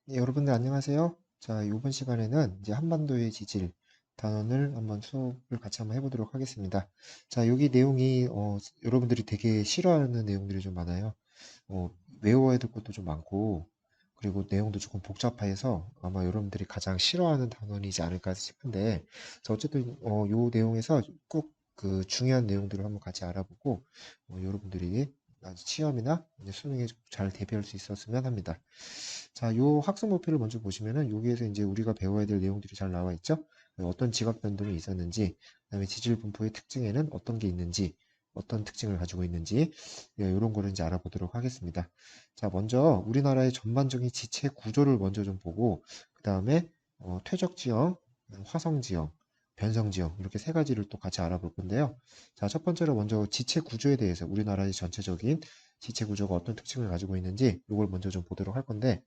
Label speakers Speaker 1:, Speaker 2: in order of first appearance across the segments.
Speaker 1: 네, 여러분들 안녕하세요. 자, 이번 시간에는 이제 한반도의 지질 단원을 한번 수업을 같이 한번 해보도록 하겠습니다. 자, 여기 내용이 여러분들이 되게 싫어하는 내용들이 좀 많아요. 어, 외워야 될 것도 좀 많고, 그리고 내용도 조금 복잡해서 아마 여러분들이 가장 싫어하는 단원이지 않을까 싶은데, 자, 어쨌든 요 내용에서 꼭 그 중요한 내용들을 한번 같이 알아보고, 여러분들이 시험이나 이제 수능에 잘 대비할 수 있었으면 합니다. 자, 요 학습 목표를 먼저 보시면은 여기에서 이제 우리가 배워야 될 내용들이 잘 나와 있죠. 어떤 지각 변동이 있었는지, 그다음에 지질 분포의 특징에는 어떤 게 있는지, 어떤 특징을 가지고 있는지, 이런 거를 이제 알아보도록 하겠습니다. 자, 먼저 우리나라의 전반적인 지체 구조를 먼저 좀 보고, 그 다음에 퇴적 지형, 화성 지형, 변성 지형 이렇게 세 가지를 또 같이 알아볼 건데요. 자, 첫 번째로 먼저 지체 구조에 대해서 우리나라의 전체적인 지체 구조가 어떤 특징을 가지고 있는지 이걸 먼저 좀 보도록 할 건데,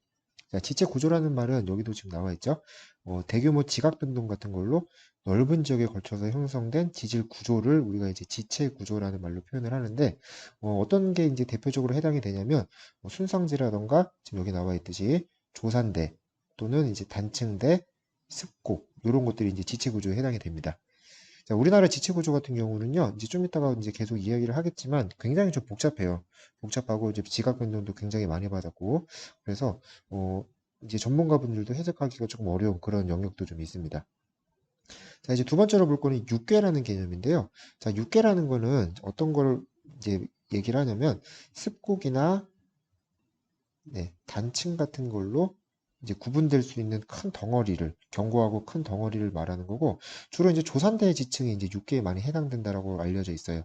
Speaker 1: 자, 지체 구조라는 말은 여기도 지금 나와 있죠. 대규모 지각 변동 같은 걸로 넓은 지역에 걸쳐서 형성된 지질 구조를 우리가 이제 지체 구조라는 말로 표현을 하는데, 어떤 게 이제 대표적으로 해당이 되냐면, 순상지라던가 지금 여기 나와 있듯이 조산대 또는 이제 단층대, 습곡 이런 것들이 이제 지체 구조에 해당이 됩니다. 자, 우리나라 지체 구조 같은 경우는요, 이제 좀 이따가 이제 계속 이야기를 하겠지만 굉장히 좀 복잡해요. 복잡하고 이제 지각 변동도 굉장히 많이 받았고, 그래서 어, 이제 전문가분들도 해석하기가 조금 어려운 그런 영역도 좀 있습니다. 자, 이제 두 번째로 볼 거는 육계라는 개념인데요. 자, 육계라는 거는 어떤 걸 이제 얘기를 하냐면 습곡이나 단층 같은 걸로 이제 구분될 수 있는 큰 덩어리를, 견고하고 큰 덩어리를 말하는 거고, 주로 이제 조산대 지층이 이제 육계에 많이 해당된다라고 알려져 있어요.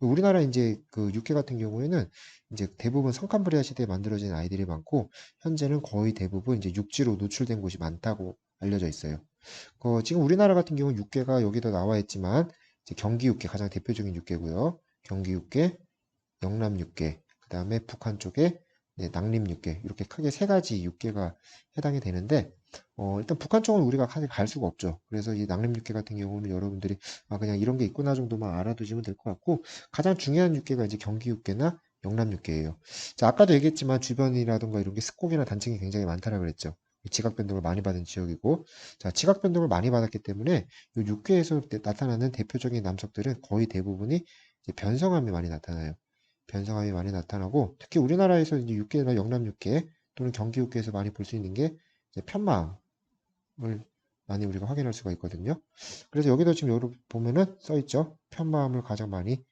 Speaker 1: 우리나라 이제 그 육계 같은 경우에는 이제 대부분 성캄브리아 시대에 만들어진 아이들이 많고, 현재는 거의 대부분 이제 육지로 노출된 곳이 많다고 알려져 있어요. 지금 우리나라 같은 경우는 육계가 여기도 나와 있지만, 이제 경기 육계 가장 대표적인 육계고요. 경기 육계, 영남 육계, 그 다음에 북한 쪽에 낭림 육계, 이렇게 크게 세 가지 육계가 해당이 되는데, 일단 북한 쪽은 우리가 갈 수가 없죠. 그래서 이 낭림 육계 같은 경우는 여러분들이 그냥 이런 게 있구나 정도만 알아두시면 될 것 같고, 가장 중요한 육계가 이제 경기 육계나 영남 육계예요. 자, 아까도 얘기했지만 주변이라든가 이런 게 습곡이나 단층이 굉장히 많다라 그랬죠. 지각 변동을 많이 받은 지역이고, 자, 지각 변동을 많이 받았기 때문에 이 육계에서 나타나는 대표적인 남석들은 거의 대부분이 이제 변성함이 많이 나타나요. 변성함이 많이 나타나고, 특히 우리나라에서 이제 육계나 영남 육계 또는 경기 육계에서 많이 볼 수 있는 게 이제 편마음을 많이 우리가 확인할 수가 있거든요. 그래서 여기도 지금 여기 보면은 써 있죠. 편마음을 가장 많이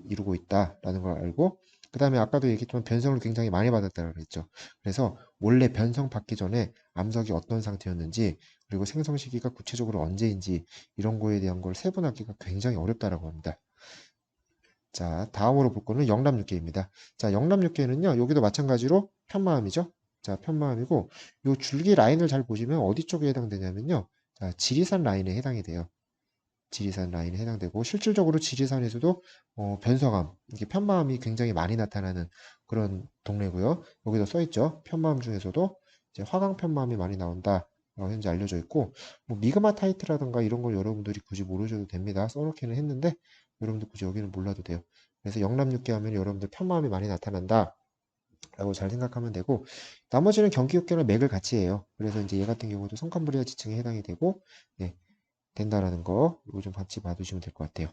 Speaker 1: 이루고 있다라는 걸 알고, 그 다음에 아까도 얘기했지만 변성을 굉장히 많이 받았다고 그랬죠. 그래서 원래 변성 받기 전에 암석이 어떤 상태였는지, 그리고 생성 시기가 구체적으로 언제인지 이런 거에 대한 걸 세분하기가 굉장히 어렵다라고 합니다. 자, 다음으로 볼 거는 영남육계입니다. 자, 영남육계는요, 여기도 마찬가지로 편마음이죠. 자, 편마음이고, 요 줄기 라인을 잘 보시면 어디 쪽에 해당되냐면요. 자, 지리산 라인에 해당이 돼요. 지리산 라인에 해당되고, 실질적으로 지리산에서도 변성함, 이게 편마음이 굉장히 많이 나타나는 그런 동네고요. 여기도 써 있죠. 편마음 중에서도 이제 화강 편마음이 많이 나온다. 라고 현재 알려져 있고, 뭐 미그마타이트라든가 이런 걸 여러분들이 굳이 모르셔도 됩니다. 써놓기는 했는데 여러분들 굳이 여기는 몰라도 돼요. 그래서 영남육계 하면 여러분들 편마음이 많이 나타난다 라고 잘 생각하면 되고, 나머지는 경기육계는 맥을 같이 해요. 그래서 이제 얘 같은 경우도 성캄브리아 지층에 해당이 되고, 네, 된다라는 거 이거 좀 같이 봐두시면 될 것 같아요.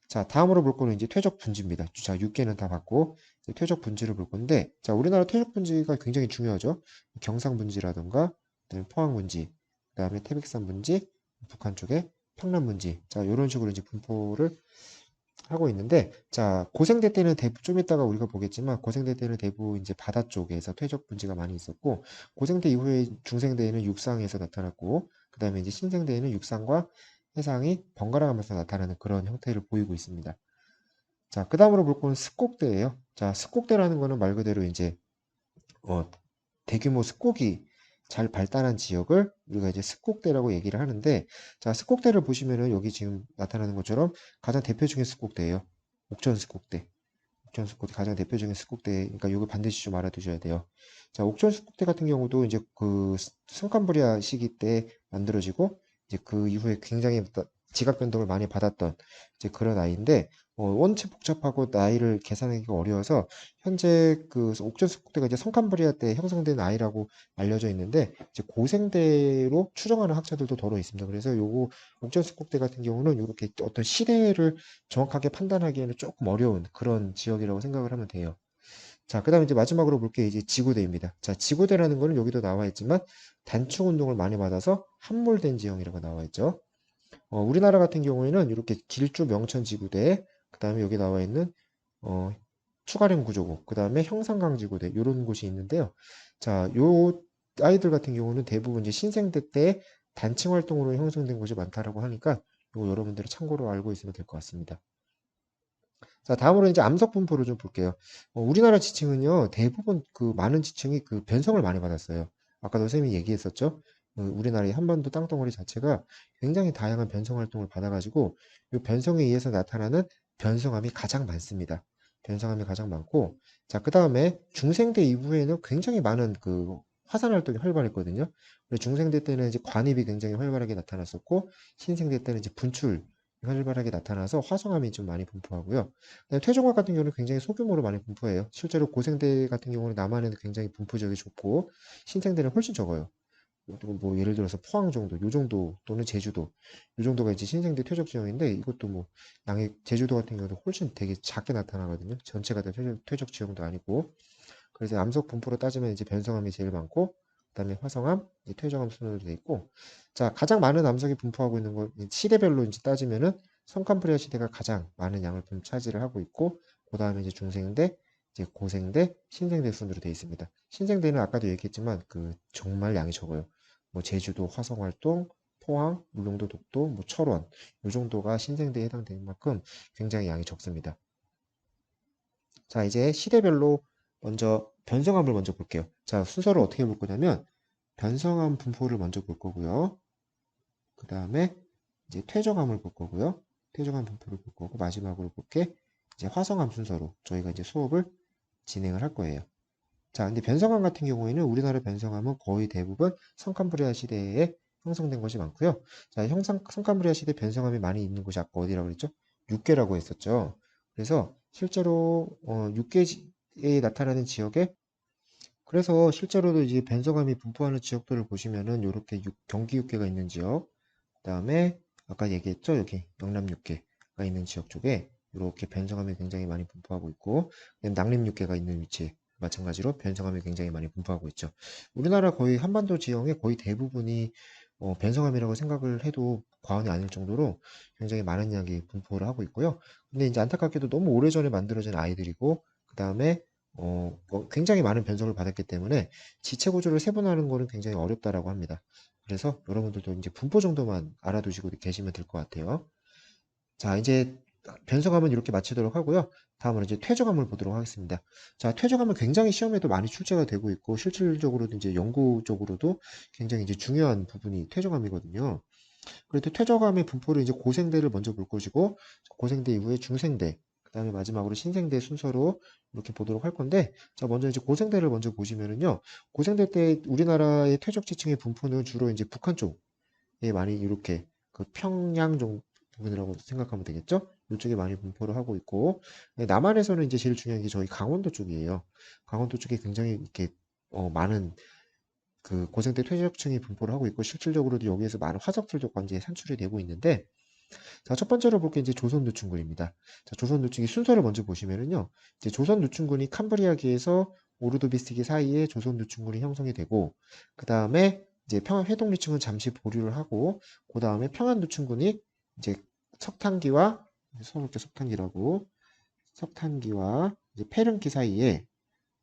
Speaker 1: 자, 다음으로 볼 거는 이제 퇴적 분지입니다. 자, 6개는 다 봤고, 이제 퇴적 분지를 볼 건데, 자, 우리나라 퇴적 분지가 굉장히 중요하죠. 경상 분지라던가, 그다음에 포항 분지, 그다음에 태백산 분지, 북한 쪽에 평남 분지. 자, 이런 식으로 이제 분포를 하고 있는데, 자, 고생대 때는 좀 이따가 우리가 보겠지만, 고생대 때는 대부분 이제 바다 쪽에서 퇴적 분지가 많이 있었고, 고생대 이후에 중생대에는 육상에서 나타났고, 그 다음에 이제 신생대에는 육상과 해상이 번갈아 가면서 나타나는 그런 형태를 보이고 있습니다. 자, 그 다음으로 볼 거는 습곡대예요. 자, 습곡대라는 거는 말 그대로 이제, 어, 대규모 습곡이 잘 발달한 지역을 우리가 이제 습곡대라고 얘기를 하는데, 자, 습곡대를 보시면은 여기 지금 나타나는 것처럼 가장 대표적인 습곡대예요. 옥천 습곡대. 옥천 습곡대 가장 대표적인 습곡대. 그러니까 이거 반드시 좀 알아두셔야 돼요. 자, 옥천 습곡대 같은 경우도 이제 그 성캄브리아 시기 때 만들어지고, 이제 그 이후에 굉장히 지각 변동을 많이 받았던 이제 그런 아이인데 원체 복잡하고 나이를 계산하기가 어려워서 현재 그 옥전스국대가 이제 성캄브리아 때 형성된 아이라고 알려져 있는데 이제 고생대로 추정하는 학자들도 더러 있습니다. 그래서 요거 옥전스국대 같은 경우는 이렇게 어떤 시대를 정확하게 판단하기에는 조금 어려운 그런 지역이라고 생각을 하면 돼요. 자, 그 다음에 이제 마지막으로 볼 게 이제 지구대입니다. 자, 지구대라는 거는 여기도 나와 있지만 단층 운동을 많이 받아서 함몰된 지형이라고 나와 있죠. 우리나라 같은 경우에는 이렇게 길주 명천 지구대, 그 다음에 여기 나와 있는 어, 추가령 구조국, 그 다음에 형산강 지구대 이런 곳이 있는데요. 자, 요 아이들 같은 경우는 대부분 이제 신생대 때 단층 활동으로 형성된 곳이 많다라고 하니까 이거 여러분들이 참고로 알고 있으면 될 것 같습니다. 자, 다음으로 이제 암석 분포를 좀 볼게요. 우리나라 지층은요, 대부분 그 많은 지층이 그 변성을 많이 받았어요. 아까도 선생님이 얘기했었죠. 우리나라의 한반도 땅덩어리 자체가 굉장히 다양한 변성 활동을 받아가지고 이 변성에 의해서 나타나는 변성암이 가장 많습니다. 변성암이 가장 많고, 자, 그 다음에 중생대 이후에는 굉장히 많은 그 화산 활동이 활발했거든요. 그리고 중생대 때는 이제 관입이 굉장히 활발하게 나타났었고, 신생대 때는 이제 분출 활발하게 나타나서 화성암이 좀 많이 분포하고요. 퇴종각 같은 경우는 굉장히 소규모로 많이 분포해요. 실제로 고생대 같은 경우는 남한에는 굉장히 분포적이 좋고 신생대는 훨씬 적어요. 그리고 뭐 예를 들어서 포항 정도, 요 정도 또는 제주도, 요 정도가 이제 신생대 퇴적 지형인데 이것도 뭐 양의 제주도 같은 경우도 훨씬 되게 작게 나타나거든요. 전체가 다 퇴적 지형도 아니고 그래서 암석 분포로 따지면 이제 변성암이 제일 많고 그다음에 화성암, 이제 퇴적암 순으로 되어 있고 자 가장 많은 암석이 분포하고 있는 건 시대별로 이제 따지면은 성캄브리아 시대가 가장 많은 양을 차지를 하고 있고 그다음에 이제 중생대, 이제 고생대, 신생대 순으로 되어 있습니다. 신생대는 아까도 얘기했지만 그 정말 양이 적어요. 뭐 제주도 화성활동, 포항, 울릉도, 독도, 뭐 철원 이 정도가 신생대에 해당되는 만큼 굉장히 양이 적습니다. 자, 이제 시대별로 먼저 변성암을 먼저 볼게요. 자, 순서를 어떻게 볼 거냐면 변성암 분포를 먼저 볼 거고요. 그 다음에 이제 퇴적암을 볼 거고요. 퇴적암 분포를 볼 거고 마지막으로 볼 게 이제 화성암 순서로 저희가 이제 수업을 진행을 할 거예요. 자, 근데 변성암 같은 경우에는 우리나라 변성암은 거의 대부분 성캄브리아 시대에 형성된 것이 많고요. 자, 성캄브리아 시대 변성암이 많이 있는 곳이 아까 어디라고 그랬죠? 육계라고 했었죠. 그래서 실제로 육계에 나타나는 지역에 그래서 실제로도 이제 변성암이 분포하는 지역들을 보시면은 이렇게 경기 육계가 있는 지역, 그다음에 아까 얘기했죠? 여기 영남 육계가 있는 지역 쪽에 이렇게 변성암이 굉장히 많이 분포하고 있고, 그다음에 낙림 육계가 있는 위치에 마찬가지로 변성암이 굉장히 많이 분포하고 있죠. 우리나라 거의 한반도 지형의 거의 대부분이 변성암이라고 생각을 해도 과언이 아닐 정도로 굉장히 많은 양이 분포를 하고 있고요. 근데 이제 안타깝게도 너무 오래전에 만들어진 아이들이고, 그 다음에 굉장히 많은 변성을 받았기 때문에 지체 구조를 세분화하는 거는 굉장히 어렵다라고 합니다. 그래서 여러분들도 이제 분포 정도만 알아두시고 계시면 될 것 같아요. 자, 이제 변성함은 이렇게 마치도록 하고요. 다음으로 이제 퇴적함을 보도록 하겠습니다. 자, 퇴적함은 굉장히 시험에도 많이 출제가 되고 있고 실질적으로도 이제 연구적으로도 굉장히 이제 중요한 부분이 퇴적함이거든요. 그래도 퇴적함의 분포를 이제 고생대를 먼저 볼 것이고 고생대 이후에 중생대, 그다음에 마지막으로 신생대 순서로 이렇게 보도록 할 건데 자, 먼저 이제 고생대를 먼저 보시면은요. 고생대 때 우리나라의 퇴적 지층의 분포는 주로 이제 북한 쪽에 많이 이렇게 그 평양 쪽 부분이라고 생각하면 되겠죠? 이쪽에 많이 분포를 하고 있고 남한에서는 이제 제일 중요한 게 저희 강원도 쪽이에요. 강원도 쪽에 굉장히 이렇게 많은 그 고생대 퇴적층이 분포를 하고 있고 실질적으로도 여기에서 많은 화석들도 이제 산출이 되고 있는데 자, 첫 번째로 볼 게 이제 조선 노충군입니다. 자, 조선 노충의 순서를 먼저 보시면은요. 이제 조선 노충군이 캄브리아기에서 오르도비스기 사이에 조선 노충군이 형성이 되고 그다음에 이제 평안 회동리층은 잠시 보류를 하고 그다음에 평안 노충군이 이제 석탄기와 서로 이렇게 석탄기와 이제 페른기 사이에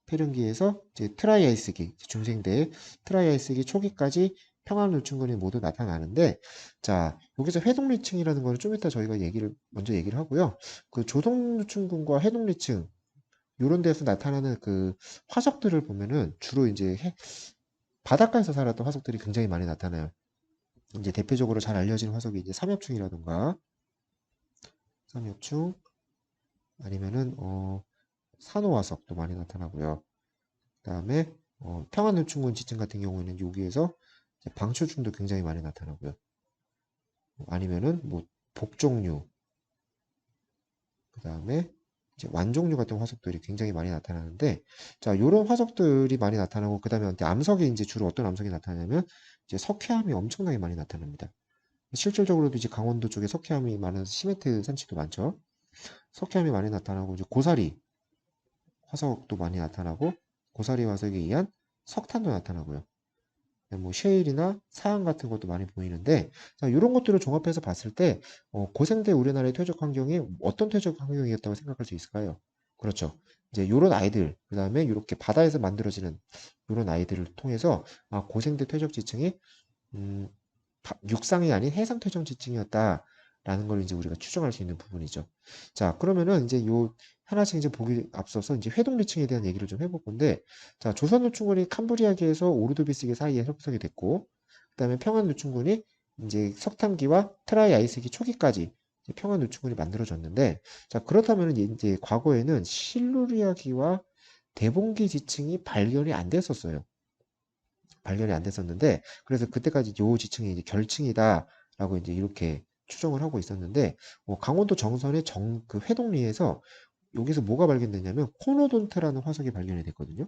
Speaker 1: 페른기에서 이제 트라이아이스기 중생대 트라이아이스기 초기까지 평안노충군이 모두 나타나는데 자 여기서 해동리층이라는 거는 좀 이따 저희가 먼저 얘기를 하고요. 그 조동노충군과 해동리층 이런 데서 나타나는 그 화석들을 보면은 주로 이제 바닷가에서 살았던 화석들이 굉장히 많이 나타나요. 이제 대표적으로 잘 알려진 화석이 이제 삼엽충이라던가 삼엽충 아니면은 산호화석도 많이 나타나고요. 그다음에 평안노충군 지층 같은 경우에는 여기에서 방초충도 굉장히 많이 나타나고요. 아니면은 뭐 복종류, 그 다음에 이제 완종류 같은 화석들이 굉장히 많이 나타나는데, 자, 요런 화석들이 많이 나타나고, 그 다음에 암석이 이제 주로 어떤 암석이 나타나냐면, 이제 석회암이 엄청나게 많이 나타납니다. 실질적으로도 이제 강원도 쪽에 석회암이 많은 시멘트 산지도 많죠. 석회암이 많이 나타나고, 이제 고사리 화석도 많이 나타나고, 고사리 화석에 의한 석탄도 나타나고요. 뭐 셰일이나 사암 같은 것도 많이 보이는데, 자, 이런 것들을 종합해서 봤을 때 고생대 우리나라의 퇴적 환경이 어떤 퇴적 환경이었다고 생각할 수 있을까요? 그렇죠. 이제 이런 아이들, 그 다음에 이렇게 바다에서 만들어지는 이런 아이들을 통해서 고생대 퇴적 지층이 음, 육상이 아닌 해상 퇴적 지층이었다라는 걸 이제 우리가 추정할 수 있는 부분이죠. 자, 그러면은 이제 요 하나씩 이제 보기 앞서서 이제 회동리층에 대한 얘기를 좀 해볼 건데, 자, 조선노충군이 캄브리아기에서 오르도비스기 사이에 형성이 됐고, 그다음에 평안노충군이 이제 석탄기와 트라이 아이스기 초기까지 이제 평안노충군이 만들어졌는데, 자, 그렇다면 이제 과거에는 실루리아기와 대봉기 지층이 발견이 안 됐었어요. 발견이 안 됐었는데, 그래서 그때까지 요 지층이 이제 결층이다라고 이제 이렇게 추정을 하고 있었는데, 강원도 정선의 그 회동리에서 여기서 뭐가 발견됐냐면 코노돈트라는 화석이 발견이 됐거든요.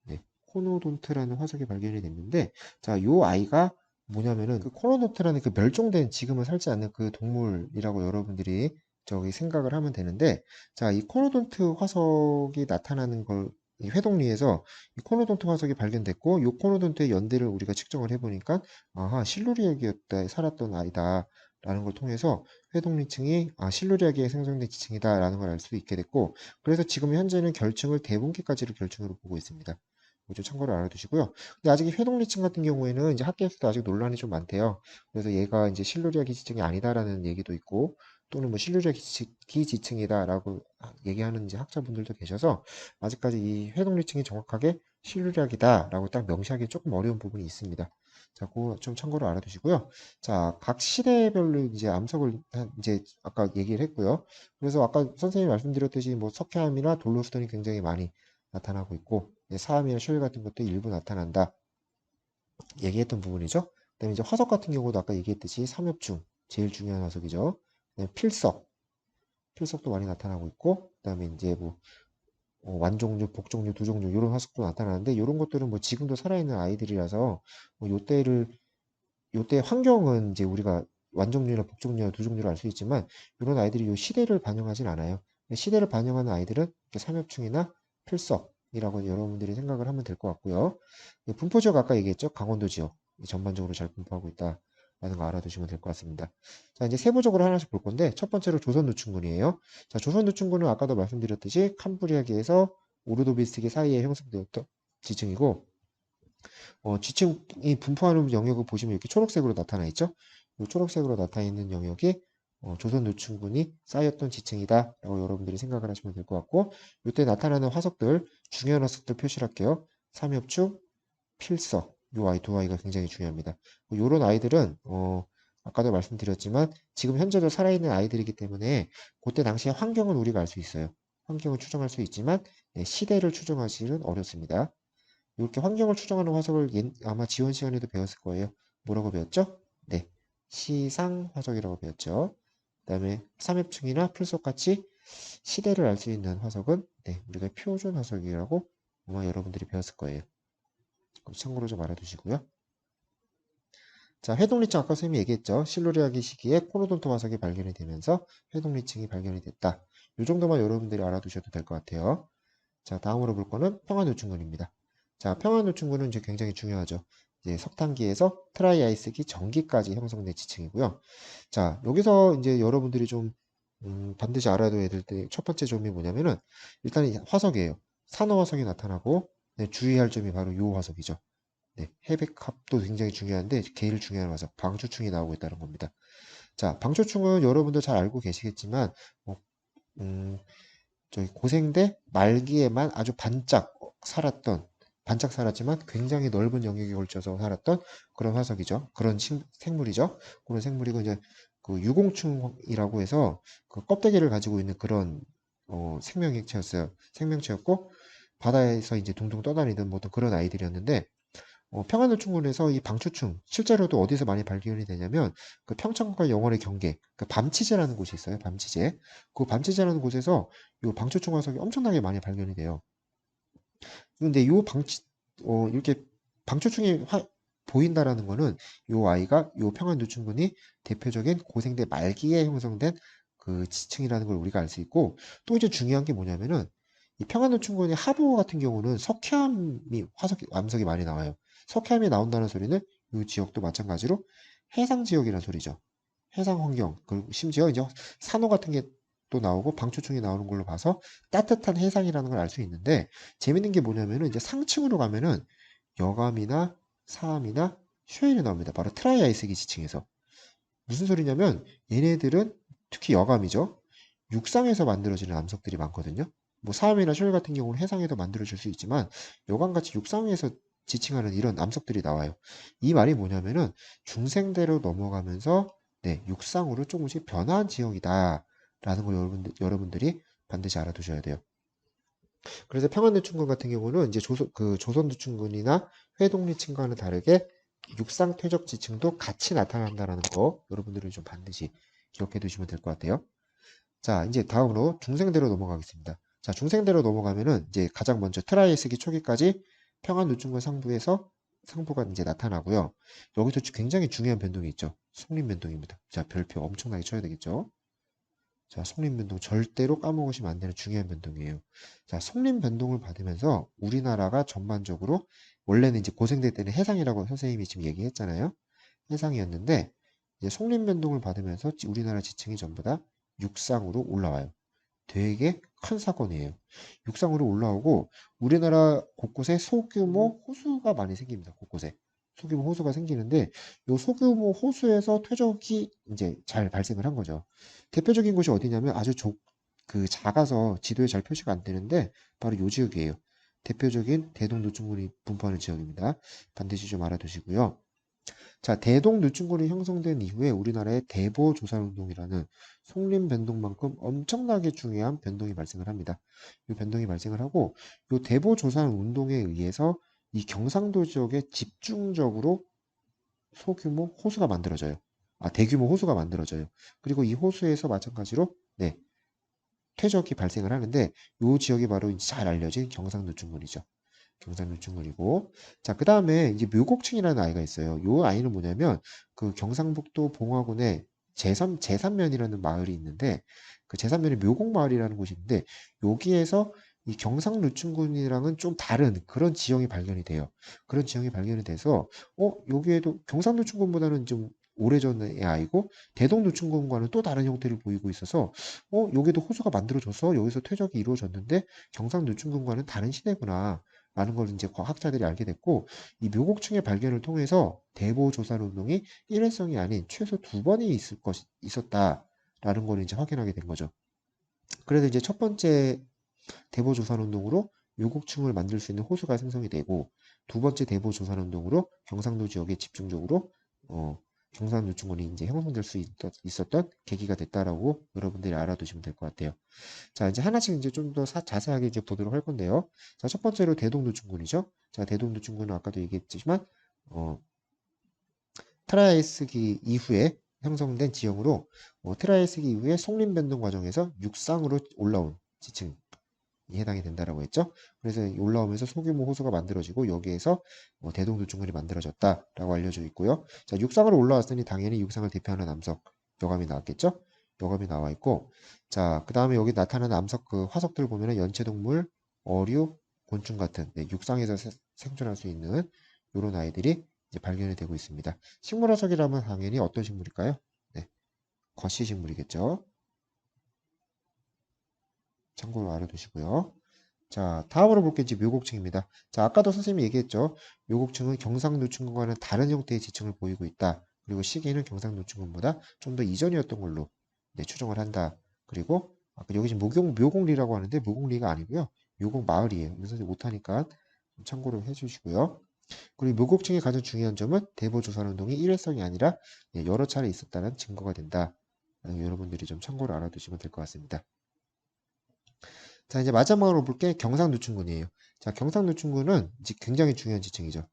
Speaker 1: 네, 코노돈트라는 화석이 발견이 됐는데, 자, 요 아이가 뭐냐면은 그 코노돈트라는 그 멸종된 지금은 살지 않는 그 동물이라고 여러분들이 저기 생각을 하면 되는데, 자, 이 코노돈트 화석이 나타나는 걸 이 회동리에서 이 코노돈트 화석이 발견됐고, 이 코노돈트의 연대를 우리가 측정을 해보니까, 아하, 실루리아기였다, 살았던 아이다라는 걸 통해서 회동리층이 실루리아기에 생성된 지층이다라는 걸 알 수 있게 됐고, 그래서 지금 현재는 결층을 대분기까지를 결층으로 보고 있습니다. 좀 참고로 알아두시고요. 근데 아직 이 회동리층 같은 경우에는 이제 학계에서도 아직 논란이 좀 많대요. 그래서 얘가 이제 실루리아 기지층이 아니다라는 얘기도 있고, 또는 뭐 실루리아 기지층이다라고 얘기하는 이제 학자분들도 계셔서 아직까지 이 회동리층이 정확하게 실루리아기다라고 딱 명시하기 조금 어려운 부분이 있습니다. 자, 그거 좀 참고로 알아두시고요. 자, 각 시대별로 이제 암석을 이제 아까 얘기를 했고요. 그래서 아까 선생님이 말씀드렸듯이 뭐 석회암이나 돌로스톤이 굉장히 많이 나타나고 있고, 사암이나 쉘 같은 것도 일부 나타난다 얘기했던 부분이죠. 그다음에 이제 화석 같은 경우도 아까 얘기했듯이 삼엽중 제일 중요한 화석이죠. 그다음에 필석도 많이 나타나고 있고, 그다음에 이제 뭐 완종류, 복종류, 두종류 이런 화석도 나타나는데, 이런 것들은 뭐 지금도 살아있는 아이들이라서 뭐 요때 환경은 이제 우리가 완종류나 복종류나 두종류를 알 수 있지만, 이런 아이들이 요 시대를 반영하진 않아요. 시대를 반영하는 아이들은 삼엽충이나 필석이라고 여러분들이 생각을 하면 될 것 같고요. 분포 지역 아까 얘기했죠. 강원도 지역 전반적으로 잘 분포하고 있다라는 거 알아두시면 될 것 같습니다. 자, 이제 세부적으로 하나씩 볼 건데, 첫 번째로 조선노충군이에요. 자, 조선노충군은 아까도 말씀드렸듯이 캄브리아기에서 오르도비스기 사이에 형성되었던 지층이고, 지층이 분포하는 영역을 보시면 이렇게 초록색으로 나타나 있죠. 이 초록색으로 나타나 있는 영역이 조선 노충군이 쌓였던 지층이다라고 여러분들이 생각을 하시면 될 것 같고, 이때 나타나는 화석들, 중요한 화석들 표시를 할게요. 삼엽축, 필석, 요 아이 두 아이가 굉장히 중요합니다. 요런 아이들은 아까도 말씀드렸지만 지금 현재도 살아있는 아이들이기 때문에 그때 당시의 환경은 우리가 알 수 있어요. 환경을 추정할 수 있지만 시대를 추정하기는 어렵습니다. 이렇게 환경을 추정하는 화석을 아마 지원 시간에도 배웠을 거예요. 뭐라고 배웠죠? 네, 시상 화석이라고 배웠죠. 그다음에 삼엽충이나 풀석같이 시대를 알 수 있는 화석은 우리가 표준 화석이라고 아마 여러분들이 배웠을 거예요. 그럼 참고로 좀 알아두시고요. 자, 회동리층 아까 선생님이 얘기했죠. 실루리아기 시기에 코노돈트 화석이 발견이 되면서 회동리층이 발견이 됐다. 이 정도만 여러분들이 알아두셔도 될 것 같아요. 자, 다음으로 볼 거는 평안노충군입니다. 자, 평안노충군은 이제 굉장히 중요하죠. 이제 석탄기에서 트라이아이스기 전기까지 형성된 지층이고요. 자, 여기서 이제 여러분들이 좀 반드시 알아둬야 될 때 첫 번째 점이 뭐냐면은 일단 화석이에요. 산호화석이 나타나고 주의할 점이 바로 이 화석이죠. 해백합도 굉장히 중요한데 제일 중요한 화석 방초충이 나오고 있다는 겁니다. 자, 방초충은 여러분도 잘 알고 계시겠지만 저희 고생대 말기에만 아주 반짝 살았지만 굉장히 넓은 영역에 걸쳐서 살았던 그런 화석이죠. 그런 생물이죠. 그런 생물이고 이제 그 유공충이라고 해서 그 껍데기를 가지고 있는 그런 생명체였어요. 생명체였고 바다에서 이제 둥둥 떠다니던 뭐 그런 아이들이었는데 평안노충군에서 이 방초충 실제로도 어디서 많이 발견이 되냐면 그 평창과 영월의 경계 그 밤치제라는 곳이 있어요. 밤치제. 그 밤치제라는 곳에서 이 방초충 화석이 엄청나게 많이 발견이 돼요. 근데 이렇게 방초충이 보인다라는 거는 요 아이가 요 평안노충군이 대표적인 고생대 말기에 형성된 그 지층이라는 걸 우리가 알 수 있고 또 이제 중요한 게 뭐냐면은 이 평안노충군의 하부 같은 경우는 석회암이 암석이 많이 나와요. 석회암이 나온다는 소리는 이 지역도 마찬가지로 해상 지역이라는 소리죠. 해상 환경 그리고 심지어 이제 산호 같은 게 또 나오고 방초충이 나오는 걸로 봐서 따뜻한 해상이라는 걸 알 수 있는데 재밌는 게 뭐냐면은 이제 상층으로 가면은 여감이나 사암이나 쉐일이 나옵니다. 바로 트라이아이스기 지층에서. 무슨 소리냐면 얘네들은 특히 여감이죠. 육상에서 만들어지는 암석들이 많거든요. 뭐 사암이나 쉐일 같은 경우는 해상에도 만들어질 수 있지만 여감같이 육상에서 지칭하는 이런 암석들이 나와요. 이 말이 뭐냐면은 중생대로 넘어가면서 네, 육상으로 조금씩 변화한 지형이다라는 걸 여러분들이 반드시 알아두셔야 돼요. 그래서 평안노충군 같은 경우는 이제 조선노충군이나 회동리층과는 다르게 육상 퇴적 지층도 같이 나타난다는 거 여러분들이 좀 반드시 기억해 두시면 될 것 같아요. 자, 이제 다음으로 중생대로 넘어가겠습니다. 자, 중생대로 넘어가면은 이제 가장 먼저 트라이애스기 초기까지 평안노충군 상부가 이제 나타나고요. 여기서 굉장히 중요한 변동이 있죠. 속림 변동입니다. 자, 별표 엄청나게 쳐야 되겠죠. 자, 속림 변동 절대로 까먹으시면 안 되는 중요한 변동이에요. 자, 속림 변동을 받으면서 우리나라가 전반적으로 원래는 이제 고생대 때는 해상이라고 선생님이 지금 얘기했잖아요. 해상이었는데 이제 속림 변동을 받으면서 우리나라 지층이 전부 다 육상으로 올라와요. 되게 큰 사건이에요. 육상으로 올라오고 우리나라 곳곳에 소규모 호수가 많이 생깁니다. 곳곳에. 소규모 호수가 생기는데 이 소규모 호수에서 퇴적이 이제 잘 발생을 한 거죠. 대표적인 곳이 어디냐면 아주 작아서 지도에 잘 표시가 안 되는데 바로 이 지역이에요. 대표적인 대동노충군이 분포하는 지역입니다. 반드시 좀 알아두시고요. 자, 대동노충군이 형성된 이후에 우리나라의 대보조산운동이라는 속림변동만큼 엄청나게 중요한 변동이 발생을 합니다. 이 변동이 발생을 하고 이 대보조산운동에 의해서 이 경상도 지역에 집중적으로 소규모 호수가 만들어져요. 대규모 호수가 만들어져요. 그리고 이 호수에서 마찬가지로 네, 퇴적이 발생을 하는데 이 지역이 바로 잘 알려진 경상노충군이죠. 경상노충군이고 자, 그다음에 이제 묘곡층이라는 아이가 있어요. 이 아이는 뭐냐면 그 경상북도 봉화군의 제산면이라는 마을이 있는데 그 제산면에 묘곡마을이라는 곳이 있는데 여기에서 이 경상노충군이랑은 좀 다른 그런 지형이 발견이 돼요. 그런 지형이 발견이 돼서 여기에도 경상노충군보다는 좀 오래전의 아이고 대동노충군과는 또 다른 형태를 보이고 있어서 여기도 호수가 만들어져서 여기서 퇴적이 이루어졌는데 경상노충군과는 다른 시대구나. 라는 걸 이제 과학자들이 알게 됐고 이 묘곡층의 발견을 통해서 대보조산 운동이 일회성이 아닌 최소 2번이 있었다라는 걸 이제 확인하게 된 거죠. 그래서 이제 첫 번째 대보조산 운동으로 묘곡층을 만들 수 있는 호수가 생성이 되고 두 번째 대보조산 운동으로 경상도 지역에 집중적으로 경상노충군이 이제 형성될 수 있었던 계기가 됐다라고 여러분들이 알아두시면 될 것 같아요. 자, 이제 하나씩 이제 좀 더 자세하게 이제 보도록 할 건데요. 자, 첫 번째로 대동노충군이죠. 자, 대동노충군은 아까도 얘기했지만, 트라이아스기 이후에 형성된 지형으로, 트라이아스기 이후에 속림변동 과정에서 육상으로 올라온 지층이 해당이 된다라고 했죠. 그래서 올라오면서 소규모 호수가 만들어지고 여기에서 대동노충군이 만들어졌다라고 알려져 있고요. 자, 육상으로 올라왔으니 당연히 육상을 대표하는 암석, 여감이 나왔겠죠. 여감이 나와 있고, 자, 그 다음에 여기 나타나는 암석 그 화석들 보면은 연체동물, 어류, 곤충 같은 네, 육상에서 생존할 수 있는 이런 아이들이 이제 발견이 되고 있습니다. 식물화석이라면 당연히 어떤 식물일까요? 네, 거시식물이겠죠. 참고로 알아두시고요. 자, 다음으로 볼 게 이제 묘곡층입니다. 자, 아까도 선생님이 얘기했죠. 묘곡층은 경상노충군과는 다른 형태의 지층을 보이고 있다. 그리고 시기는 경상노충군보다 좀 더 이전이었던 걸로 네, 추정을 한다. 그리고 아까 여기 지금 묘곡리라고 하는데 묘곡리가 아니고요. 묘곡마을이에요. 이거 선생님 못하니까 좀 참고를 해주시고요. 그리고 묘곡층의 가장 중요한 점은 대보조산운동이 일회성이 아니라 네, 여러 차례 있었다는 증거가 된다. 여러분들이 좀 참고를 알아두시면 될 것 같습니다. 자, 이제 마지막으로 볼 게 경상노충군이에요. 자, 경상노충군은 이제 굉장히 중요한 지층이죠.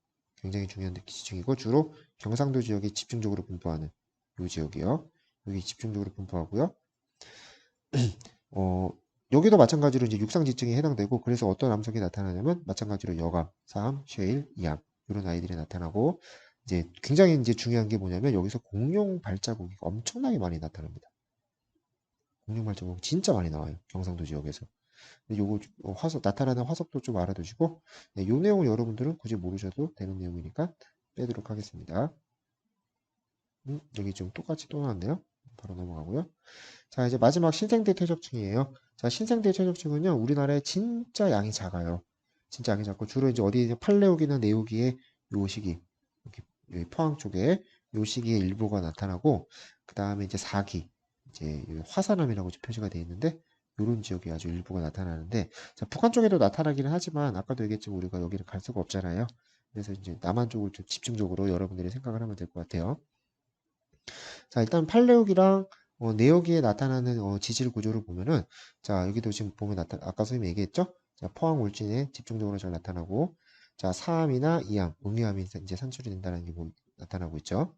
Speaker 1: 굉장히 중요한 지층이고 주로 경상도 지역에 집중적으로 분포하는 요 지역이요. 여기 집중적으로 분포하고요. 어, 여기도 마찬가지로 이제 육상 지층에 해당되고 그래서 어떤 암석이 나타나냐면 마찬가지로 여감, 사암, 쉐일, 이암 이런 아이들이 나타나고 이제 굉장히 이제 중요한 게 뭐냐면 여기서 공룡 발자국이 엄청나게 많이 나타납니다. 공룡 발자국 진짜 많이 나와요. 경상도 지역에서. 근데 요거 화석 나타나는 화석도 좀 알아두시고 네, 요 내용은 여러분들은 굳이 모르셔도 되는 내용이니까 빼도록 하겠습니다. 여기 좀 똑같이 또 나왔네요. 바로 넘어가고요. 자, 이제 마지막 신생대 퇴적층이에요. 자, 신생대 퇴적층은요, 우리나라에 진짜 양이 작아요. 진짜 양이 작고, 주로 이제 어디 팔레오기나 네오기의 요 시기, 이렇게 여기 포항 쪽에 요 시기에 일부가 나타나고, 그 다음에 이제 4기, 이제 화산암이라고 표시가 되어 있는데, 요런 지역에 아주 일부가 나타나는데, 자, 북한 쪽에도 나타나기는 하지만, 아까도 얘기했지만 우리가 여기를 갈 수가 없잖아요. 그래서 이제 남한 쪽을 좀 집중적으로 여러분들이 생각을 하면 될 것 같아요. 자, 일단 팔레오기랑 내역기에 나타나는 지질 구조를 보면은 자, 여기도 지금 보면 아까 선생님이 얘기했죠? 자, 포항 울진에 집중적으로 잘 나타나고 자, 사암이나 이암, 음이암이 이제 산출이 된다는 게 나타나고 있죠.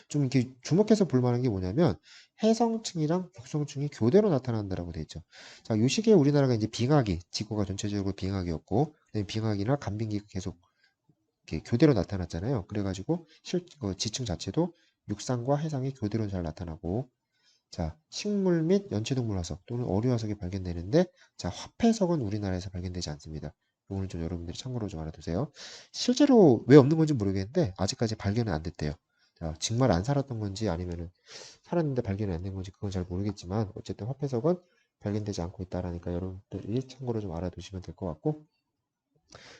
Speaker 1: 좀 이렇게 주목해서 볼 만한 게 뭐냐면 해성층이랑 육성층이 교대로 나타난다라고 돼 있죠. 자, 요 시기에 우리나라가 이제 빙하기, 지구가 전체적으로 빙하기였고 빙하기나 간빙기가 계속 이렇게 교대로 나타났잖아요. 그래가지고 지층 자체도 육상과 해상이 교대로 잘 나타나고 자 식물 및 연체동물 화석 또는 어류 화석이 발견되는데 자 화폐석은 우리나라에서 발견되지 않습니다. 이거는 좀 여러분들이 참고로 좀 알아두세요. 실제로 왜 없는 건지 모르겠는데 아직까지 발견은 안 됐대요. 자 정말 안 살았던 건지 아니면은 살았는데 발견이 안 된 건지 그건 잘 모르겠지만 어쨌든 화폐석은 발견되지 않고 있다라니까 여러분들이 참고로 좀 알아두시면 될 것 같고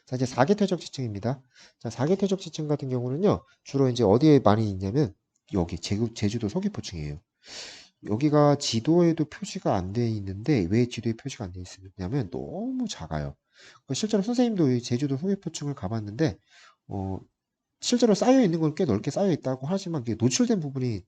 Speaker 1: 자, 이제 4개 퇴적 지층입니다. 자, 4개 퇴적 지층 같은 경우는요, 주로 이제 어디에 많이 있냐면, 여기 제주도 서귀포층이에요. 여기가 지도에도 표시가 안 돼 있는데, 왜 지도에 표시가 안 돼 있냐면, 너무 작아요. 실제로 선생님도 이 제주도 서귀포층을 가봤는데, 어, 실제로 쌓여 있는 건 꽤 넓게 쌓여 있다고 하지만, 이게 노출된 부분이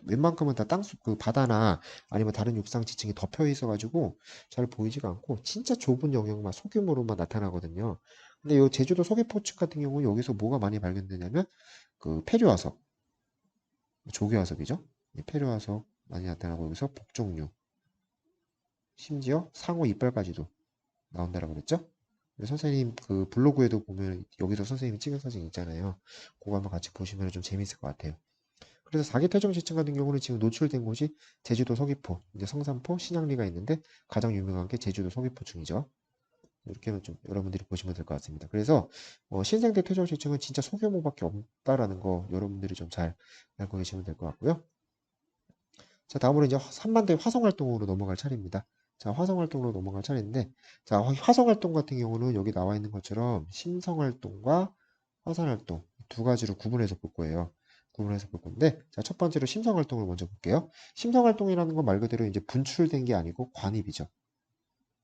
Speaker 1: 웬만큼은 다 그 바다나 아니면 다른 육상 지층이 덮여 있어가지고 잘 보이지가 않고 진짜 좁은 영역만 소규모로만 나타나거든요. 근데 이 제주도 서귀포측 같은 경우는 여기서 뭐가 많이 발견되냐면 그 페류화석, 조개화석이죠. 페류화석 많이 나타나고 여기서 복종류, 심지어 상어 이빨까지도 나온다라고 그랬죠. 선생님 그 블로그에도 보면 여기서 선생님이 찍은 사진 있잖아요. 그거 한번 같이 보시면 좀 재밌을 것 같아요. 그래서 4기 퇴적지층 같은 경우는 지금 노출된 곳이 제주도 서귀포, 이제 성산포, 신양리가 있는데 가장 유명한 게 제주도 서귀포층이죠. 이렇게 좀 여러분들이 보시면 될 것 같습니다. 그래서 신생대 퇴적지층은 진짜 소규모밖에 없다라는 거 여러분들이 좀 잘 알고 계시면 될 것 같고요. 자, 다음으로 이제 3만대 화성활동으로 넘어갈 차례입니다. 자, 화성활동으로 넘어갈 차례인데, 자, 화성활동 같은 경우는 여기 나와 있는 것처럼 심성활동과 화산활동 두 가지로 구분해서 볼 거예요. 구분해서 볼 건데, 자, 첫 번째로 심성활동을 먼저 볼게요. 심성활동이라는 건 말 그대로 이제 분출된 게 아니고 관입이죠.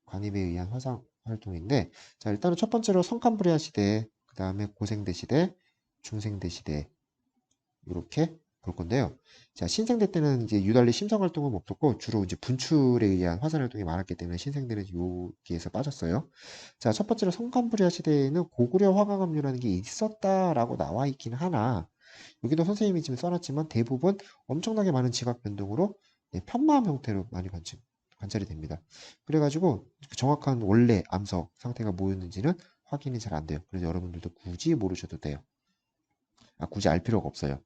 Speaker 1: 관입에 의한 화성활동인데, 자, 일단은 첫 번째로 성캄브리아 시대, 그 다음에 고생대 시대, 중생대 시대, 이렇게 볼 건데요. 자, 신생대 때는 이제 유달리 심성 활동은 없었고 주로 이제 분출에 의한 화산 활동이 많았기 때문에 신생대는 여기에서 빠졌어요. 자, 첫 번째로 성캄브리아 시대에는 고구려 화강암류라는 게 있었다라고 나와 있긴 하나 여기도 선생님이 지금 써놨지만 대부분 엄청나게 많은 지각 변동으로 네, 편마암 형태로 많이 관찰이 됩니다. 그래가지고 정확한 원래 암석 상태가 뭐였는지는 확인이 잘 안 돼요. 그래서 여러분들도 굳이 모르셔도 돼요. 굳이 알 필요가 없어요.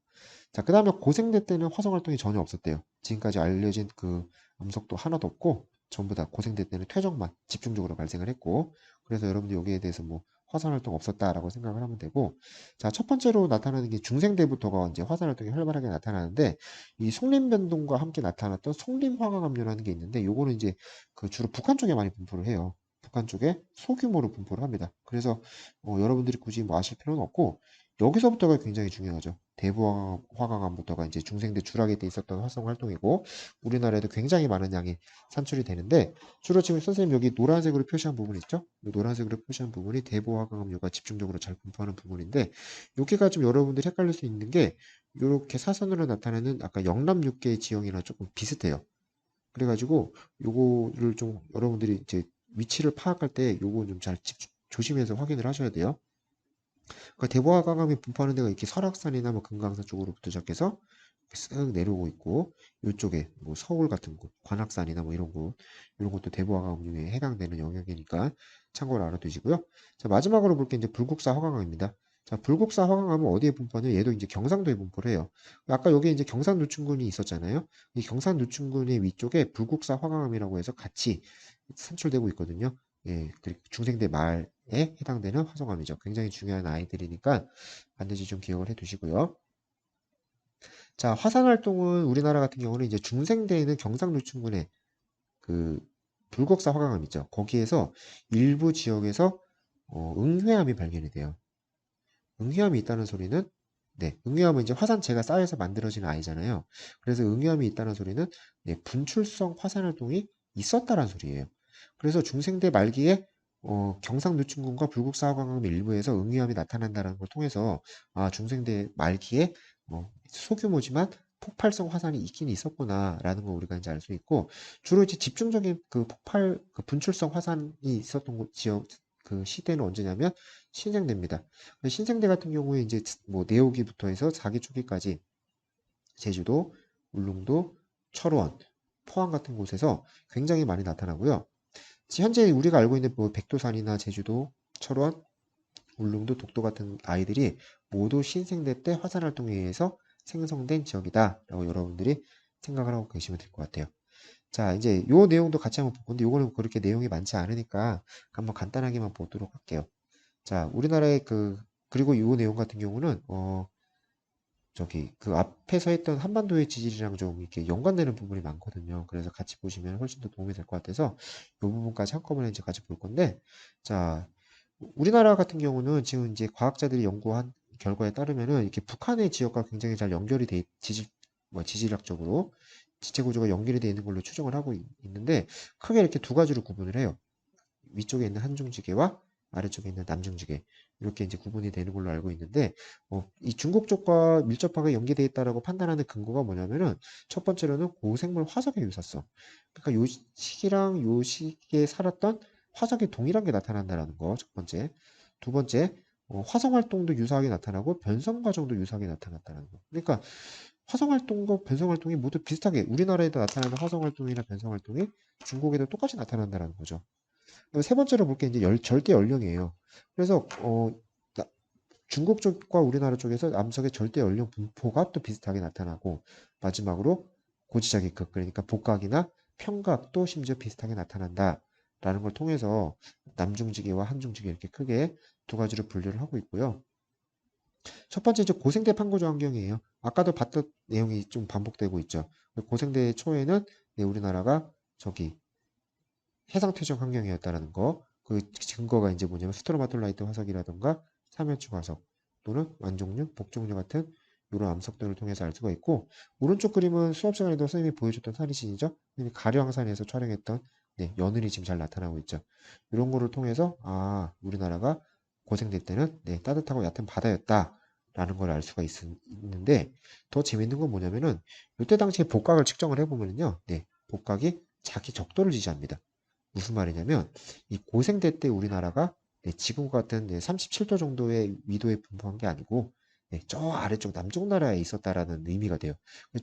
Speaker 1: 자, 그 다음에 고생대 때는 화성 활동이 전혀 없었대요. 지금까지 알려진 그 암석도 하나도 없고 전부 다 고생대 때는 퇴적만 집중적으로 발생을 했고 그래서 여러분들 여기에 대해서 뭐 화산 활동 없었다라고 생각을 하면 되고 자, 첫 번째로 나타나는 게 중생대부터가 이제 화산 활동이 활발하게 나타나는데 이 속림 변동과 함께 나타났던 속림 화강암류라는 게 있는데 요거는 이제 그 주로 북한 쪽에 많이 분포를 해요. 북한 쪽에 소규모로 분포를 합니다. 그래서 여러분들이 굳이 뭐 아실 필요는 없고 여기서부터가 굉장히 중요하죠. 대부 화강암부터가 이제 중생대 주락에 때 있었던 활성 활동이고 우리나라에도 굉장히 많은 양이 산출이 되는데 주로 지금 선생님 여기 노란색으로 표시한 부분 있죠? 이 노란색으로 표시한 부분이 대부 화강암류가 집중적으로 잘 분포하는 부분인데 여기가 좀 여러분들이 헷갈릴 수 있는 게 이렇게 사선으로 나타나는 아까 영남 육계 지형이랑 조금 비슷해요. 그래가지고 요거를 좀 여러분들이 이제 위치를 파악할 때 요거 좀 잘 조심해서 확인을 하셔야 돼요. 그러니까 대보화강암이 분포하는 데가 이렇게 설악산이나 뭐 금강산 쪽으로부터 시작해서 쓱 내려오고 있고, 이쪽에 뭐 서울 같은 곳, 관악산이나 뭐 이런 곳, 이런 것도 대보화강 중에 해당되는 영역이니까 참고로 알아두시고요. 자, 마지막으로 볼 게 이제 불국사 화강암입니다. 자, 불국사 화강암은 어디에 분포하냐? 얘도 이제 경상도에 분포를 해요. 아까 여기 이제 경산노충군이 있었잖아요. 이 경산노충군의 위쪽에 불국사 화강암이라고 해서 같이 산출되고 있거든요. 예, 그리고 중생대 말에 해당되는 화성암이죠. 굉장히 중요한 아이들이니까 반드시 좀 기억을 해 두시고요. 자, 화산 활동은 우리나라 같은 경우는 이제 중생대에 있는 경상노충군의 그 불국사 화강암 있죠. 거기에서 일부 지역에서 응회암이 발견이 돼요. 응회암이 있다는 소리는 네, 응회암은 이제 화산재가 쌓여서 만들어지는 아이잖아요. 그래서 응회암이 있다는 소리는 네, 분출성 화산 활동이 있었다는 소리예요. 그래서 중생대 말기에 경상노충군과 불국사 화강암 일부에서 응위암이 나타난다는 걸 통해서 중생대 말기에 소규모지만 폭발성 화산이 있긴 있었구나라는 걸 우리가 이제 알 수 있고 주로 이제 집중적인 그 폭발 그 분출성 화산이 있었던 지역 그 시대는 언제냐면 신생대입니다. 신생대 같은 경우에 이제 뭐 내오기부터 해서 4기 초기까지 제주도, 울릉도, 철원, 포항 같은 곳에서 굉장히 많이 나타나고요. 현재 우리가 알고 있는 뭐 백두산이나 제주도, 철원, 울릉도, 독도 같은 아이들이 모두 신생대 때 화산 활동에 의해서 생성된 지역이다라고 여러분들이 생각을 하고 계시면 될 것 같아요. 자, 이제 요 내용도 같이 한번 볼 건데 요거는 그렇게 내용이 많지 않으니까 한번 간단하게만 보도록 할게요. 자, 우리나라의 그리고 요 내용 같은 경우는 저기 그 앞에서 했던 한반도의 지질이랑 좀 이렇게 연관되는 부분이 많거든요. 그래서 같이 보시면 훨씬 더 도움이 될 것 같아서 이 부분까지 한꺼번에 이제 같이 볼 건데, 자, 우리나라 같은 경우는 지금 이제 과학자들이 연구한 결과에 따르면은 이렇게 북한의 지역과 굉장히 잘 연결이 돼 지질학적으로 지체 구조가 연결이 되어 있는 걸로 추정을 하고 있는데 크게 이렇게 두 가지로 구분을 해요. 위쪽에 있는 한중지계와 아래쪽에 있는 남중지계 이렇게 이제 구분이 되는 걸로 알고 있는데 이 중국 쪽과 밀접하게 연계되어 있다라고 판단하는 근거가 뭐냐면은 첫 번째로는 고생물 화석의 유사성. 그러니까 요 시기랑 요 시기에 살았던 화석이 동일한 게 나타난다라는 거 첫 번째. 두 번째 화성 활동도 유사하게 나타나고 변성 과정도 유사하게 나타났다는 거. 그러니까 화성 활동과 변성 활동이 모두 비슷하게 우리나라에도 나타나는 화성 활동이나 변성 활동이 중국에도 똑같이 나타난다는 거죠. 세 번째로 볼 게 이제 절대 연령이에요. 그래서 나- 중국 쪽과 우리나라 쪽에서 암석의 절대 연령 분포가 또 비슷하게 나타나고 마지막으로 고지자기극 그러니까 복각이나 평각도 심지어 비슷하게 나타난다라는 걸 통해서 남중지계와 한중지계 이렇게 크게 두 가지로 분류를 하고 있고요. 첫 번째 이제 고생대 판고조 환경이에요. 아까도 봤던 내용이 좀 반복되고 있죠. 고생대 초에는 네, 우리나라가 저기 해상퇴적 환경이었다라는 거. 그 증거가 이제 뭐냐면 스트로마톨라이트 화석이라던가 삼연축 화석 또는 완종류, 복종류 같은 이런 암석들을 통해서 알 수가 있고 오른쪽 그림은 수업 시간에도 선생님이 보여줬던 사진이죠. 가령산에서 촬영했던 네, 연을이 지금 잘 나타나고 있죠. 이런 거를 통해서 우리나라가 고생대 때는 네, 따뜻하고 얕은 바다였다라는 걸 알 수가 있는데 더 재밌는 건 뭐냐면은 이때 당시에 복각을 측정을 해보면요, 네, 복각이 자기 적도를 지지합니다. 무슨 말이냐면 이 고생대 때 우리나라가 네, 지금과 같은 37도 정도의 위도에 분포한 게 아니고 저 아래쪽 남쪽 나라에 있었다라는 의미가 돼요.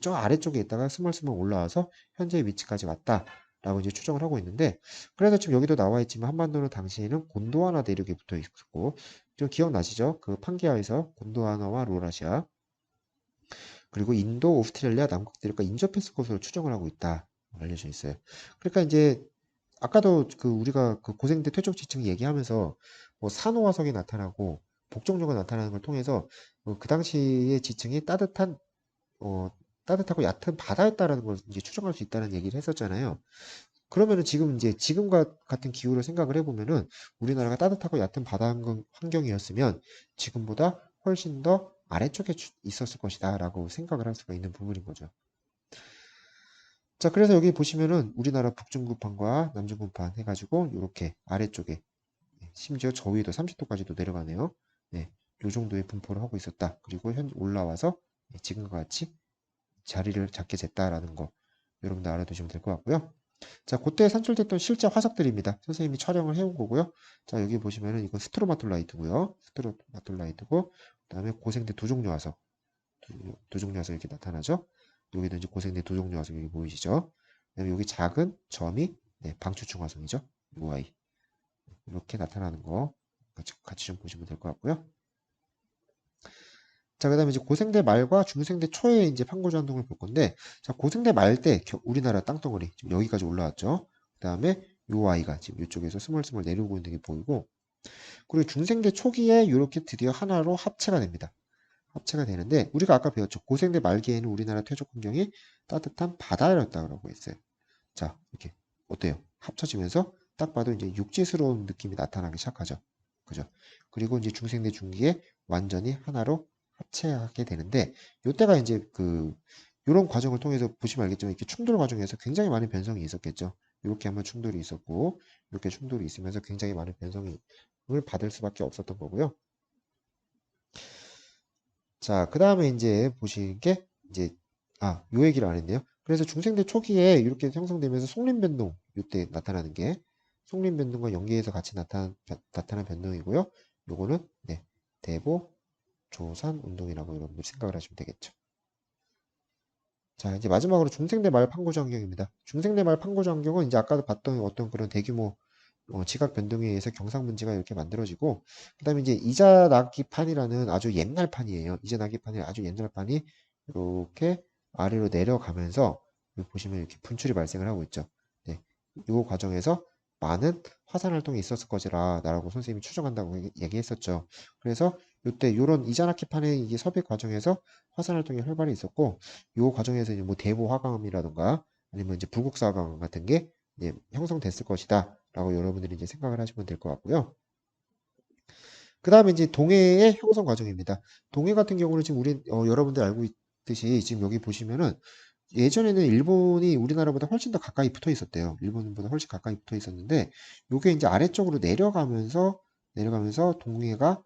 Speaker 1: 저 아래쪽에 있다가 스멀스멀 올라와서 현재 위치까지 왔다라고 이제 추정을 하고 있는데 그래서 지금 여기도 나와 있지만 한반도는 당시에는 곤도와나 대륙에 붙어 있었고 좀 기억나시죠? 그 판게아에서 곤도와나와 로라시아 그리고 인도, 오스트레일리아, 남극 대륙과 인접했을 것으로 추정을 하고 있다 알려져 있어요. 그러니까 이제 아까도 우리가 그 고생대 퇴적 지층 얘기하면서 뭐 산호화석이 나타나고 복종류가 나타나는 걸 통해서 그 당시의 지층이 어, 따뜻하고 얕은 바다였다라는 걸 이제 추정할 수 있다는 얘기를 했었잖아요. 그러면은 지금 이제 지금과 같은 기후를 생각을 해보면은 우리나라가 따뜻하고 얕은 바다 환경이었으면 지금보다 훨씬 더 아래쪽에 있었을 것이다라고 생각을 할 수가 있는 부분인 거죠. 자, 그래서 여기 보시면은 우리나라 북중구판과 남중구판 해가지고 이렇게 아래쪽에 심지어 저위도 30도까지도 내려가네요. 네, 요 정도의 분포를 하고 있었다. 그리고 현 올라와서 지금과 같이 자리를 잡게 됐다라는 거 여러분들 알아두시면 될 것 같고요. 자, 그때 산출됐던 실제 화석들입니다. 선생님이 촬영을 해온 거고요. 자, 여기 보시면은 이건 스트로마톨라이트고요. 스트로마톨라이트고, 그다음에 고생대 두 종류 화석, 두 종류 화석 이렇게 나타나죠. 여기도 이제 고생대 두 종류 화석 여기 보이시죠? 그다음에 여기 작은 점이 네, 방추충 화석이죠. UI 이렇게 나타나는 거 같이 좀 보시면 될 것 같고요. 자, 그 다음에 이제 고생대 말과 중생대 초에 이제 판고주 활동을 볼 건데, 자, 고생대 말 때 우리나라 땅덩어리 지금 여기까지 올라왔죠. 그 다음에 요 아이가 지금 이쪽에서 스멀스멀 내려오고 있는 게 보이고, 그리고 중생대 초기에 이렇게 드디어 하나로 합체가 됩니다. 합체가 되는데, 우리가 아까 배웠죠. 고생대 말기에는 우리나라 퇴적 환경이 따뜻한 바다였다고 했어요. 자, 이렇게 어때요? 합쳐지면서 딱 봐도 이제 육지스러운 느낌이 나타나기 시작하죠. 그죠? 그리고 이제 중생대 중기에 완전히 하나로 합체하게 되는데, 요때가 이제 요런 과정을 통해서 보시면 알겠지만 이렇게 충돌 과정에서 굉장히 많은 변성이 있었겠죠. 이렇게 한번 충돌이 있었고, 이렇게 충돌이 있으면서 굉장히 많은 변성을 받을 수밖에 없었던 거고요. 자, 그 다음에 이제 보시는 게 이제 요 얘기를 안 했네요. 그래서 중생대 초기에 이렇게 형성되면서 속림변동 이때 나타나는 게 속림변동과 연계해서 같이 나타난 변동이고요. 요거는 네, 대보 조산 운동이라고 여러분들 생각을 하시면 되겠죠. 자, 이제 마지막으로 중생대 말 판고조 환경입니다. 중생대 말 판고조 환경은 이제 아까도 봤던 어떤 그런 대규모 지각 변동에 의해서 경상분지가 이렇게 만들어지고, 그 다음에 이제 이자나기판이라는 아주 옛날 판이에요. 이자나기판이 아주 옛날 판이 이렇게 아래로 내려가면서 여기 보시면 이렇게 분출이 발생을 하고 있죠. 네, 이 과정에서 많은 화산 활동이 있었을 것이라 라고 선생님이 추정한다고 얘기했었죠. 그래서 이때 이런 이자나기판의 이게 섭입 과정에서 화산 활동이 활발히 있었고, 이 과정에서 이제 뭐 대보 화강암이라든가 아니면 이제 불국사 화강암 같은 게 이제 형성됐을 것이다 라고 여러분들이 이제 생각을 하시면 될 것 같고요. 그 다음에 이제 동해의 형성 과정입니다. 동해 같은 경우는 지금 우리 여러분들 알고 있듯이 지금 여기 보시면은 예전에는 일본이 우리나라보다 훨씬 더 가까이 붙어 있었대요. 일본보다 훨씬 가까이 붙어 있었는데 요게 이제 아래쪽으로 내려가면서 동해가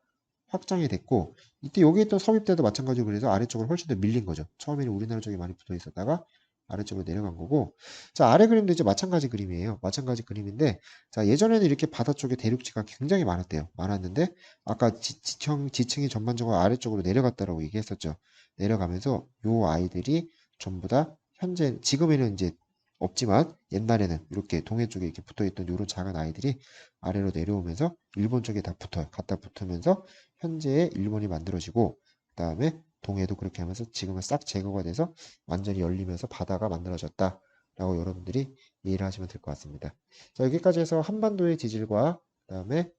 Speaker 1: 확장이 됐고, 이때 여기 있던 섭입 때도 마찬가지로 그래서 아래쪽으로 훨씬 더 밀린 거죠. 처음에는 우리나라 쪽에 많이 붙어 있었다가 아래쪽으로 내려간 거고, 자, 아래 그림도 이제 마찬가지 그림이에요. 마찬가지 그림인데, 자, 예전에는 이렇게 바다 쪽에 대륙지가 굉장히 많았대요. 많았는데 아까 지층이 전반적으로 아래쪽으로 내려갔다라고 얘기했었죠. 내려가면서 요 아이들이 전부 다 현재 지금에는 이제 없지만 옛날에는 이렇게 동해 쪽에 이렇게 붙어있던 이런 작은 아이들이 아래로 내려오면서 일본 쪽에 다 붙어요. 갖다 붙으면서 현재의 일본이 만들어지고, 그 다음에 동해도 그렇게 하면서 지금은 싹 제거가 돼서 완전히 열리면서 바다가 만들어졌다 라고 여러분들이 이해를 하시면 될 것 같습니다. 자, 여기까지 해서 한반도의 지질과 그 다음에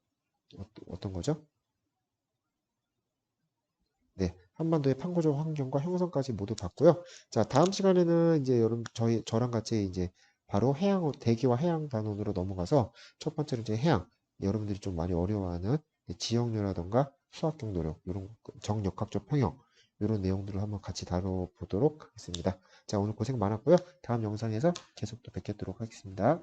Speaker 1: 어떤 거죠? 네, 한반도의 판고적 환경과 형성까지 모두 봤고요. 자, 다음 시간에는 이제 여러분 저랑 같이 이제 바로 대기와 해양 단원으로 넘어가서 첫 번째로 이제 해양, 여러분들이 좀 많이 어려워하는 지역료라던가 수학 경도력, 이런 정역학적 평형 이런 내용들을 한번 같이 다뤄보도록 하겠습니다. 자, 오늘 고생 많았고요. 다음 영상에서 계속 또 뵙도록 하겠습니다.